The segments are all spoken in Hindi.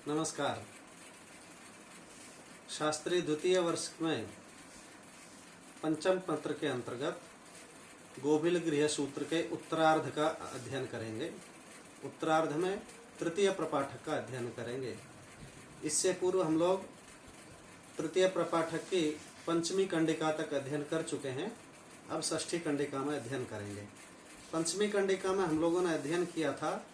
नमस्कार। शास्त्री द्वितीय वर्ष में पंचम पत्र के अंतर्गत गोभिल गृह सूत्र के उत्तरार्ध का अध्ययन करेंगे। उत्तरार्ध में तृतीय प्रपाठक का अध्ययन करेंगे। इससे पूर्व हम लोग तृतीय प्रपाठक की पंचमी कंडिका तक अध्ययन कर चुके हैं। अब षष्ठी कंडिका में अध्ययन करेंगे। पंचमी कंडिका में हम लोगों ने अध्ययन किया था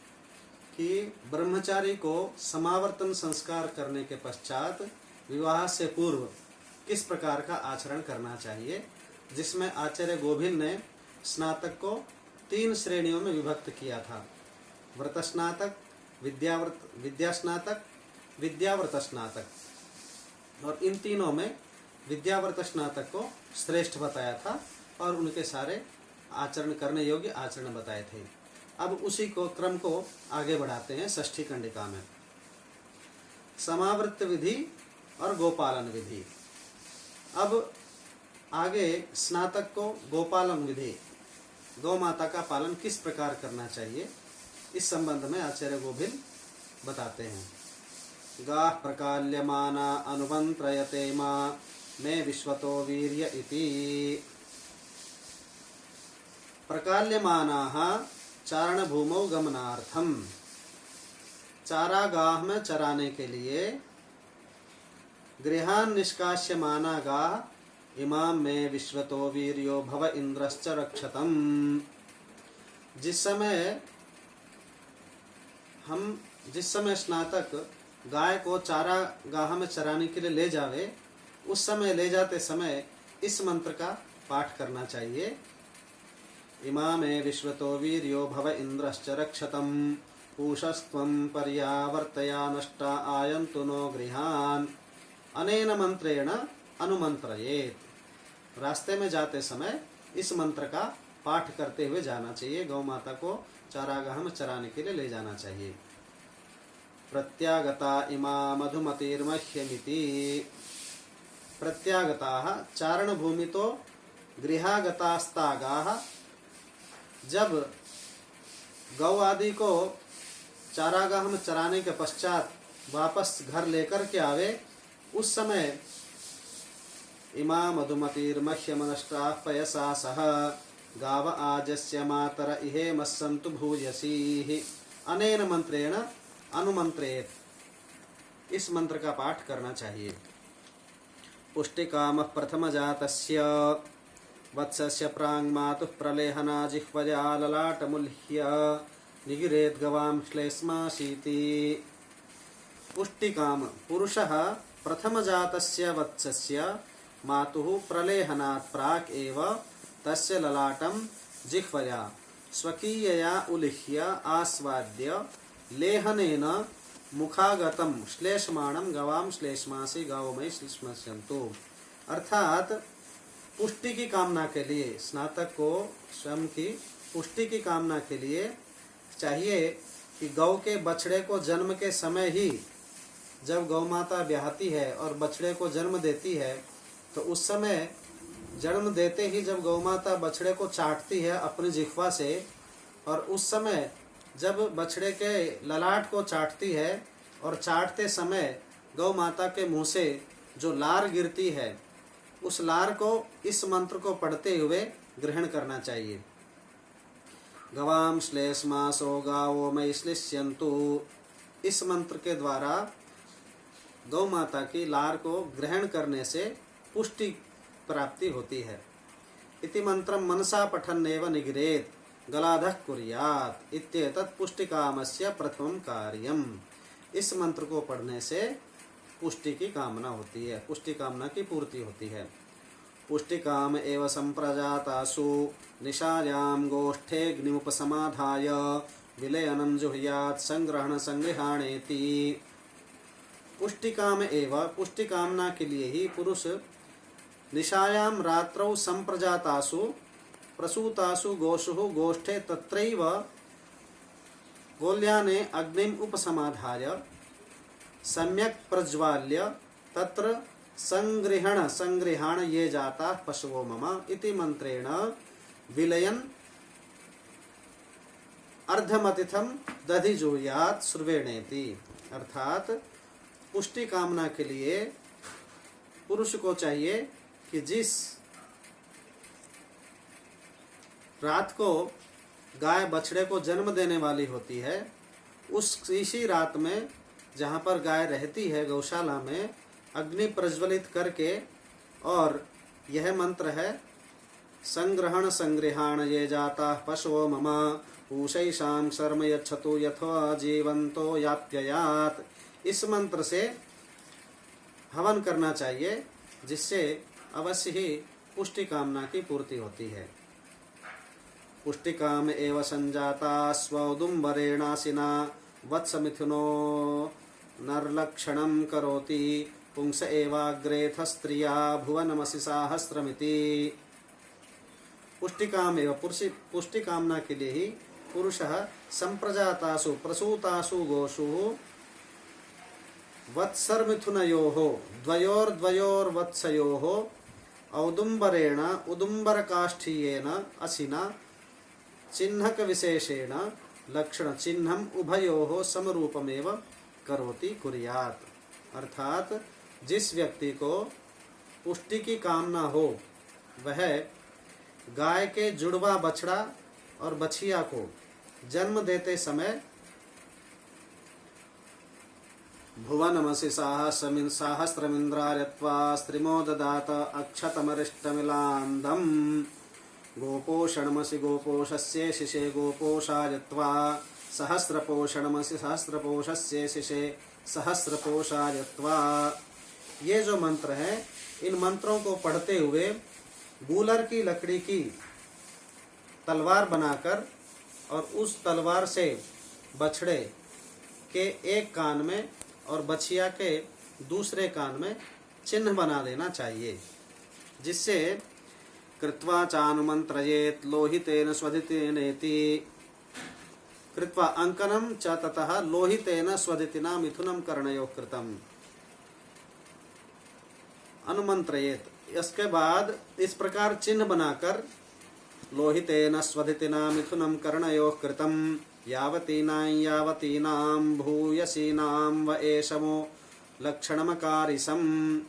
कि ब्रह्मचारी को समावर्तन संस्कार करने के पश्चात विवाह से पूर्व किस प्रकार का आचरण करना चाहिए, जिसमें आचार्य गोभिल ने स्नातक को 3 श्रेणियों में विभक्त किया था। व्रत स्नातक, विद्या स्नातक, विद्याव्रत स्नातक। और इन तीनों में विद्याव्रत स्नातक को श्रेष्ठ बताया था और उनके सारे आचरण करने योग्य आचरण बताए थे। अब उसी को क्रम को आगे बढ़ाते हैं षष्ठी कंडिका में। समावृत्त विधि और गोपालन विधि। अब आगे स्नातक को गोपालन विधि, गौ माता का पालन किस प्रकार करना चाहिए, इस संबंध में आचार्य गोभिल बताते हैं। गाः प्रकाल्यमाना अनुमंत्रयते मां मे विश्वतो वीर्य इति। प्रकाल्यमानाः चारण भूमौ गमनार्थम। चारागाह में चराने के लिए गृहान निष्कास्यमाना गाः इमाम में विश्वतो वीर्यो भव इंद्रश्च रक्षतम। जिस समय स्नातक गाय को चारागाह में चराने के लिए ले जावे, उस समय ले जाते समय इस मंत्र का पाठ करना चाहिए। इमामे विश्वतो वीर्यो भव इंद्रश्च रक्षतम पूषस्त्वं पर्यावर्तया नष्टा आयन्तु नो गृहान अनेन मंत्रेण अनुमंत्रयेत्। रास्ते में जाते समय इस मंत्र का पाठ करते हुए जाना चाहिए। गौ माता को चारागाह में चराने के लिए ले जाना चाहिए। प्रत्यागता इमा मधुमतिर्मह्यमिति। प्रत्यागताः चारण भूमि तो गृहागतास्तागाः। जब गौ आदि को चारागाह में चराने के पश्चात वापस घर लेकर के आवे, उस समय इमा मधुमतिर्मह्यमनष्टाः पयसा सह गाव आजस्य मातर इहे मस्सन्तु भूयसीः अनेन मंत्रेण अनुमंत्रेत्। इस मंत्र का पाठ करना चाहिए। पुष्टिकामः प्रथमजातस्य वत्सस्य प्रांग मातुः प्रलेहना जिह्वया ललाटमुल्ह्य निगिरेत् गवां श्लेष्माशीति। पुष्टिकाम पुरुषः प्रथमजातस्य वत्सस्य मातुः प्रलेहनात् प्राक् एव तस्य ललाटं जिह्वया स्वकीयया उलिह्य आस्वाद्य लेहनेन मुखागतं श्लेष्माणं गवां श्लेष्मासि गावमयि श्लेष्मस्यन्तु। अर्थात पुष्टि की कामना के लिए, स्नातक को स्वयं की पुष्टि की कामना के लिए चाहिए कि गौ के बछड़े को जन्म के समय ही, जब गौ माता ब्याहती है और बछड़े को जन्म देती है, तो उस समय जन्म देते ही जब गौ माता बछड़े को चाटती है अपनी जिह्वा से, और उस समय जब बछड़े के ललाट को चाटती है और चाटते समय गौ माता के मुंह से जो लार गिरती है, उस लार को इस मंत्र को पढ़ते हुए ग्रहण करना चाहिए। गवाम श्लेष्मासो गावो मयि श्लिष्यन्तु। इस मंत्र के द्वारा गौ माता की लार को ग्रहण करने से पुष्टि प्राप्ति होती है। इति मंत्रम मनसा पठन्नेव निगिरेत् गलाधः कुर्यात् इत्येतत् पुष्टिकामस्य प्रथमं कार्यम्। इस मंत्र को पढ़ने से पुष्टि की कामना होती है, पुष्टि कामना की पूर्ति होती है। पुष्टिकाम एव संप्रजातासु निशायां गोष्ठेऽग्निमुपसमाधाय विलयनं जुह्यात् संग्रहण संग्रहाणेति। पुष्टिकाम एव, पुष्टि कामना के लिए ही पुरुष निशायां रात्रौ संप्रजातासु प्रसूतासु गोषु गोष्ठे तत्रैव गोल्याने अग्निम उपसमाधाय सम्यक प्रज्वाल्य तत्र संग्रहाण ये जाता पशवो मम इति मंत्रेण विलयन अर्धमतिथम दधिजूयात श्रुवेणेति। अर्थात पुष्टि कामना के लिए पुरुष को चाहिए कि जिस रात को गाय बछड़े को जन्म देने वाली होती है, उस इसी रात में जहाँ पर गाय रहती है गौशाला में, अग्नि प्रज्वलित करके, और यह मंत्र है संग्रहण संग्रहाण ये जाता पशवो मम पूषैषां शर्म यच्छतु यथवा जीवंतो याप्ययात। इस मंत्र से हवन करना चाहिए, जिससे अवश्य ही पुष्टि कामना की पूर्ति होती है। पुष्टिकाम एव संजाता स्वौदुम्बरेणासिना वत्समिथुनो नरलक्षणं करोति पुंस एवाग्रेथ स्त्रिया भुवनमसि सहस्रमिति। पुष्टिकाम एव पुष्टि कामना के लिए ही पुरुषः संप्रजातासु प्रसूतासु गोषु वत्सर्मिथुनयोः द्वयोर्द्वयोर्वत्सयोः औदुम्बरेण उदुम्बरकाष्ठीयेन असिना चिह्नक विशेषेण लक्षण चिह्नम उभयोः समरूपमेव करोति कुर्यात्। अर्थात जिस व्यक्ति को पुष्टि की कामना हो, वह गाय के जुड़वा बछड़ा और बछिया को जन्म देते समय भुवनमसि सहस्रमिन्द्रार्यत्वा स्त्रिमो ददात अक्षतमरिष्टमिलान्दम् गोपोषणमसि गोपोषस्य शिशे गोपोषायत्वा सहस्रपोषणमसि सहस्रपोषस्य शिशे सहस्रपोषायत्वा। ये जो मंत्र हैं, इन मंत्रों को पढ़ते हुए गूलर की लकड़ी की तलवार बनाकर और उस तलवार से बछड़े के एक कान में और बछिया के दूसरे कान में चिन्ह बना देना चाहिए, जिससे कृत्वा चानुमंत्रयेत लोहितेन स्वधितेनेति। कृत्वा अंकनम च ततः लोहितेन स्वधितिना मिथुनम कर्णयोः कृतम अनुमंत्रयेत। इसके बाद इस प्रकार चिन्ह बनाकर लोहितेन स्वधितिना मिथुनम कर्णयोः कृतम यावतीनां भूयसीनां व एषमो लक्षणमकारिसं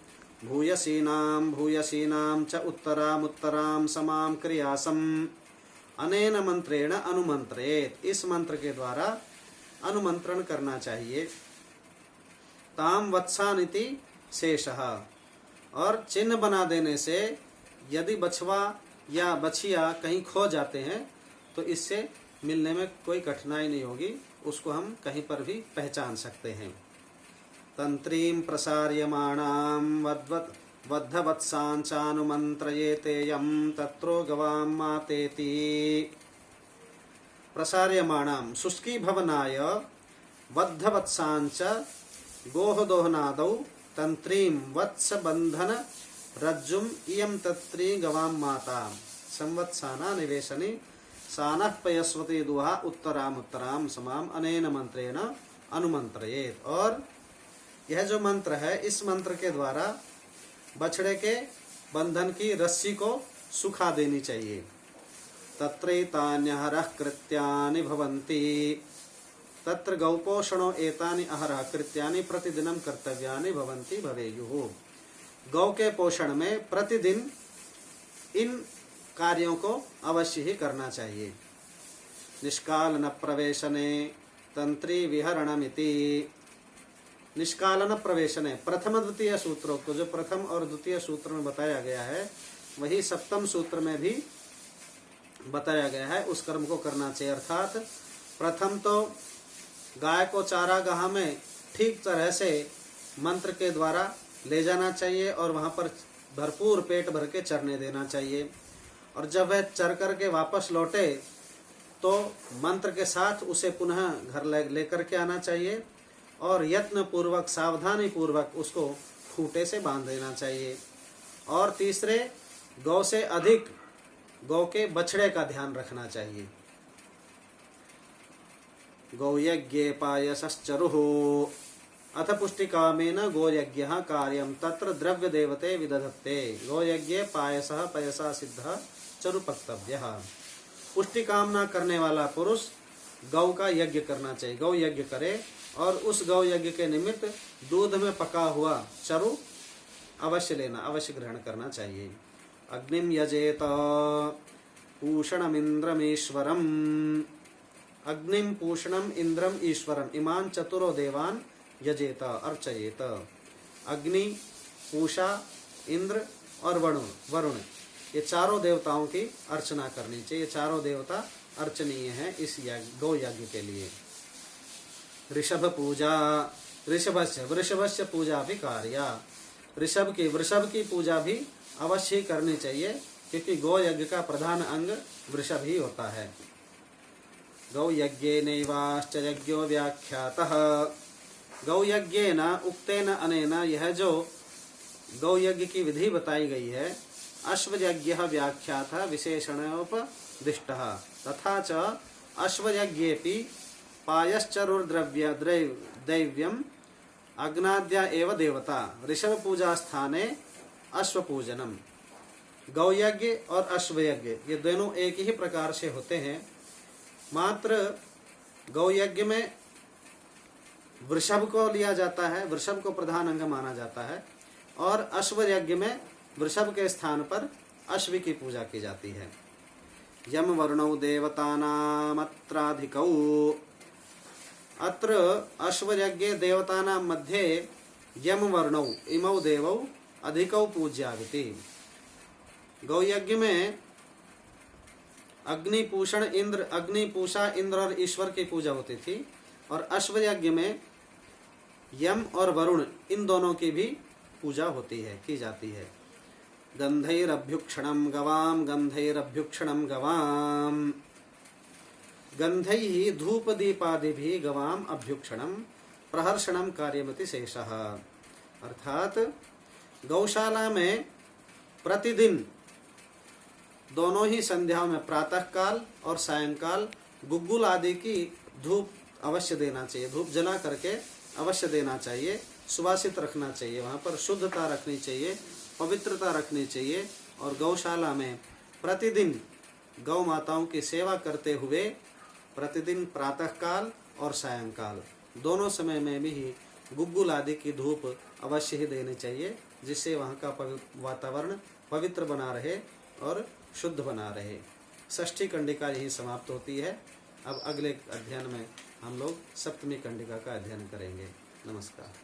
भूयसीनां च उत्तरामुत्तरां समां क्रियासम् अनेन मंत्रेण अनुमंत्रेत। इस मंत्र के द्वारा अनुमंत्रण करना चाहिए। ताम वत्सानिति शेषः। और चिन्ह बना देने से यदि बछवा या बछिया कहीं खो जाते हैं तो इससे मिलने में कोई कठिनाई नहीं होगी, उसको हम कहीं पर भी पहचान सकते हैं। तंत्रीं प्रसार्यमाणां वद्धवत्सांचानुमंत्रयेतेयं तत्रो गवां मातेति। प्रसार्यमाणां शुष्की भवनाय वद्धवत्सांच गोह दोहनादौ तंत्रीं वत्स बंधन रज्जुम इयं तत्री गवां माता संवत्साना निवेशनी सानः पयस्वती दुहा उत्तरामुत्तराम समाम अनेन मंत्रेण अनुमंत्रयेत। और यह जो मंत्र है, इस मंत्र के द्वारा बछड़े के बंधन की रस्सी को सुखा देनी चाहिए। तत्रैतान्यहरः कृत्यानि भवन्ति। तत्र गौपोषणो एतानि अहरः कृत्यानि प्रतिदिनं कर्तव्यानि भवन्ति भवेयुः। गौ के पोषण में प्रतिदिन इन कार्यों को अवश्य ही करना चाहिए। निष्कालन प्रवेशने तंत्री विहरणमिति। निष्कालन प्रवेशने प्रथम द्वितीय सूत्रों को, जो प्रथम और द्वितीय सूत्र में बताया गया है, वही सप्तम सूत्र में भी बताया गया है। उस कर्म को करना चाहिए। अर्थात प्रथम तो गाय को चारागाह में ठीक तरह से मंत्र के द्वारा ले जाना चाहिए और वहां पर भरपूर पेट भर के चरने देना चाहिए। और जब वह चर करके वापस लौटे तो मंत्र के साथ उसे पुनः घर लेकर के आना चाहिए और यत्न पूर्वक सावधानी पूर्वक उसको खूंटे से बांध देना चाहिए। और तीसरे, गौ से अधिक गौ के बछड़े का ध्यान रखना चाहिए। गौयज्ञे पायसश्चरुः अथ पुष्टिकामेन गोयज्ञः कार्यं तत्र द्रव्य देवते विदधत्ते। गोयज्ञे पायसः पयसा सिद्धः चरुपक्तव्यः। पुष्टि कामना करने वाला पुरुष गौ का यज्ञ करना चाहिए। गौ यज्ञ करे और उस गौ यज्ञ के निमित्त दूध में पका हुआ चरु अवश्य लेना, अवश्य ग्रहण करना चाहिए। अग्निम यजेत पूषणमिंद्रमीश्वरम, अग्निम पूषणम इंद्रम ईश्वरम इमान चतुरो देवान यजेत अर्चयेत। अग्नि, पूषा, इंद्र और वरुण ये चारों देवताओं की अर्चना करनी चाहिए। ये चारों देवता अर्चनीय हैं इस गौ यज्ञ के लिए। ऋषभ पूजा, वृषभस्य पूजा भी कार्या, वृषभ की पूजा भी अवश्य करनी चाहिए, क्योंकि गौ यज्ञ का प्रधान अंग वृषभ ही होता है। गौ यज्ञेनैवाश्च यज्ञो व्याख्यातः, गौ यज्ञेन उक्तेन अनेन, यह जो गौ यज्ञ की विधि बताई गई है, अश्व यज्ञ व्याख्यातः विशेषणोपदिष्टः तथा च अश्व यज्ञेपि पायश्चरुर्द्रव्य दैव्यम अग्नाद्या एव देवता ऋषभ पूजा स्थाने अश्व पूजनम। गौ यज्ञ और अश्व यज्ञ ये दोनों एक ही प्रकार से होते हैं, मात्र गौ यज्ञ में वृषभ को लिया जाता है, वृषभ को प्रधान अंग माना जाता है, और अश्व यज्ञ में वृषभ के स्थान पर अश्व की पूजा की जाती है। यम वर्णौ देवतानामत्राधिकौ, अत्र अश्वयज्ञे देवतानां मध्ये यम वर्णौ इमौ देवौ अधिकौ पूज्याविति। गौ यज्ञ में अग्नि पूषा इंद्र और ईश्वर की पूजा होती थी, और अश्व यज्ञ में यम और वरुण इन दोनों की भी पूजा होती है, की जाती है। गंधैरभ्युक्षणं गवाम, गंधैरभ्युक्षणं गवाम, गंधैः धूपदीपादिभिः गवाम अभ्युक्षणं प्रहर्षणं कार्यमति शेषः। अर्थात गौशाला में प्रतिदिन दोनों ही संध्याओं में प्रातः काल और सायंकाल गुग्गुल आदि की धूप अवश्य देना चाहिए, धूप जला करके अवश्य देना चाहिए, सुवासित रखना चाहिए, वहाँ पर शुद्धता रखनी चाहिए, पवित्रता रखनी चाहिए। और गौशाला में प्रतिदिन गौ माताओं की सेवा करते हुए प्रतिदिन प्रातः काल और सायंकाल दोनों समय में भी गुग्गुल आदि की धूप अवश्य ही देनी चाहिए, जिससे वहाँ का वातावरण पवित्र बना रहे और शुद्ध बना रहे। षष्ठी कंडिका यही समाप्त होती है। अब अगले अध्ययन में हम लोग सप्तमी कंडिका का अध्ययन करेंगे। नमस्कार।